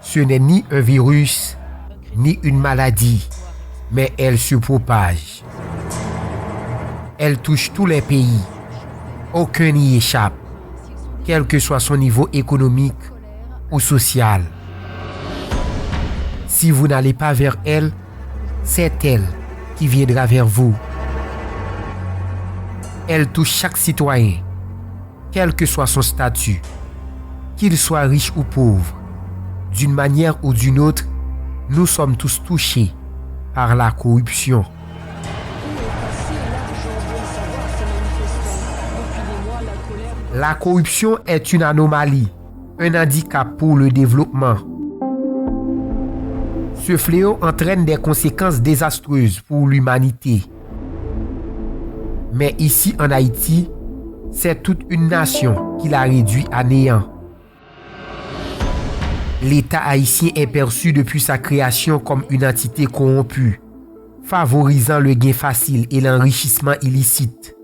Ce n'est ni un virus, ni une maladie, mais elle se propage. Elle touche tous les pays. Aucun n'y échappe, quel que soit son niveau économique ou social. Si vous n'allez pas vers elle, c'est elle qui viendra vers vous. Elle touche chaque citoyen, quel que soit son statut, qu'il soit riche ou pauvre. D'une manière ou d'une autre, nous sommes tous touchés par la corruption. La corruption est une anomalie, un handicap pour le développement. Ce fléau entraîne des conséquences désastreuses pour l'humanité. Mais ici en Haïti, c'est toute une nation qui l'a réduit à néant. L'État haïtien est perçu depuis sa création comme une entité corrompue, favorisant le gain facile et l'enrichissement illicite.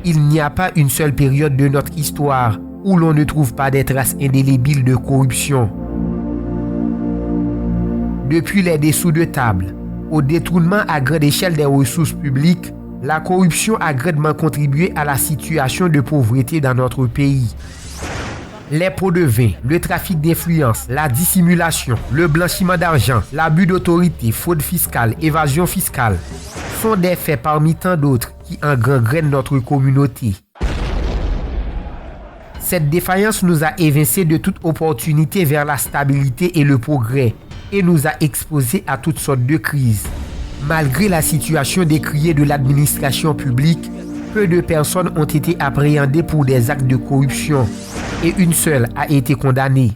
Il n'y a pas une seule période de notre histoire où l'on ne trouve pas des traces indélébiles de corruption. Depuis les dessous de table, au détournement à grande échelle des ressources publiques, la corruption a grandement contribué à la situation de pauvreté dans notre pays. Les pots de vin, le trafic d'influence, la dissimulation, le blanchiment d'argent, l'abus d'autorité, fraude fiscale, évasion fiscale sont des faits parmi tant d'autres qui engrangrenent notre communauté. Cette défaillance nous a évincés de toute opportunité vers la stabilité et le progrès et nous a exposés à toutes sortes de crises. Malgré la situation décriée de l'administration publique, peu de personnes ont été appréhendées pour des actes de corruption et une seule a été condamnée.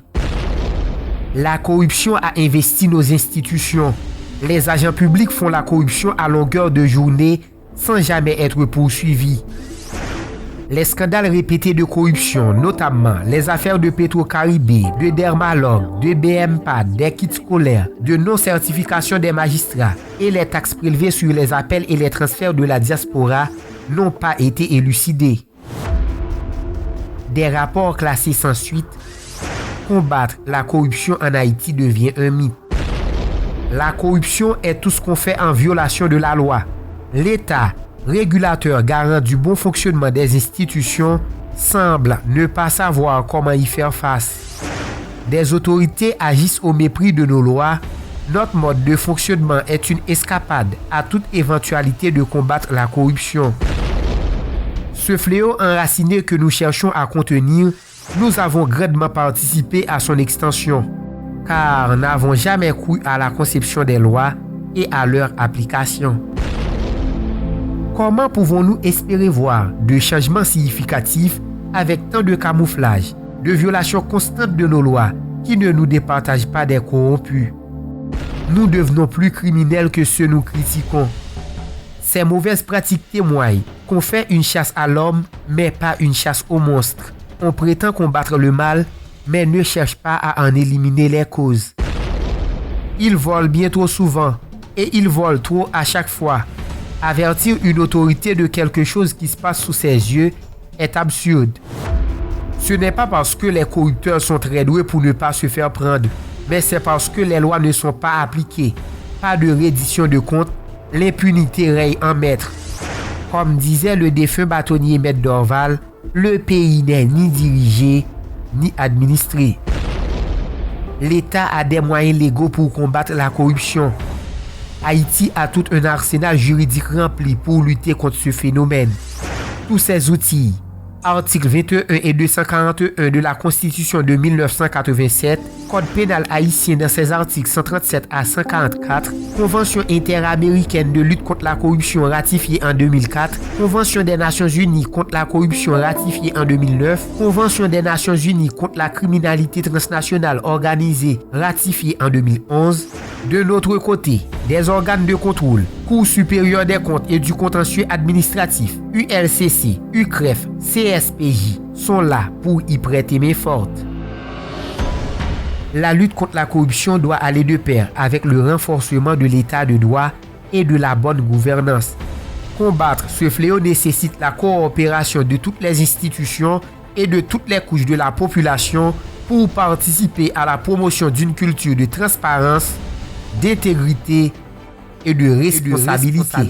La corruption a investi nos institutions. Les agents publics font la corruption à longueur de journée sans jamais être poursuivis. Les scandales répétés de corruption, notamment les affaires de Petro-Caribé, de Dermalog, de BMPAD, des kits scolaires, de non-certification des magistrats et les taxes prélevées sur les appels et les transferts de la diaspora n'ont pas été élucidés. Des rapports classés sans suite, combattre la corruption en Haïti devient un mythe. La corruption est tout ce qu'on fait en violation de la loi. L'État, régulateur garant du bon fonctionnement des institutions, semble ne pas savoir comment y faire face. Des autorités agissent au mépris de nos lois. Notre mode de fonctionnement est une escapade à toute éventualité de combattre la corruption. Ce fléau enraciné que nous cherchons à contenir, nous avons grandement participé à son extension, car n'avons jamais cru à la conception des lois et à leur application. Comment pouvons-nous espérer voir de changements significatifs avec tant de camouflage, de violations constantes de nos lois qui ne nous départagent pas des corrompus? Nous devenons plus criminels que ceux nous critiquons. Ces mauvaises pratiques témoignent qu'on fait une chasse à l'homme, mais pas une chasse aux monstres. On prétend combattre le mal, mais ne cherche pas à en éliminer les causes. Ils volent bien trop souvent, et ils volent trop à chaque fois. Avertir une autorité de quelque chose qui se passe sous ses yeux est absurde. Ce n'est pas parce que les corrupteurs sont très doués pour ne pas se faire prendre, mais c'est parce que les lois ne sont pas appliquées. Pas de reddition de comptes, l'impunité règne en maître. Comme disait le défunt bâtonnier Maître Dorval, le pays n'est ni dirigé ni administré. L'État a des moyens légaux pour combattre la corruption. Haïti a tout un arsenal juridique rempli pour lutter contre ce phénomène. Tous ces outils, articles 21 et 241 de la Constitution de 1987, Code pénal haïtien dans ses articles 137 à 144, Convention interaméricaine de lutte contre la corruption ratifiée en 2004, Convention des Nations Unies contre la corruption ratifiée en 2009, Convention des Nations Unies contre la criminalité transnationale organisée ratifiée en 2011. De notre côté, des organes de contrôle, Cour supérieure des comptes et du contentieux administratif, ULCC, UCREF, CSPJ, sont là pour y prêter main forte. La lutte contre la corruption doit aller de pair avec le renforcement de l'état de droit et de la bonne gouvernance. Combattre ce fléau nécessite la coopération de toutes les institutions et de toutes les couches de la population pour participer à la promotion d'une culture de transparence, d'intégrité et de responsabilité.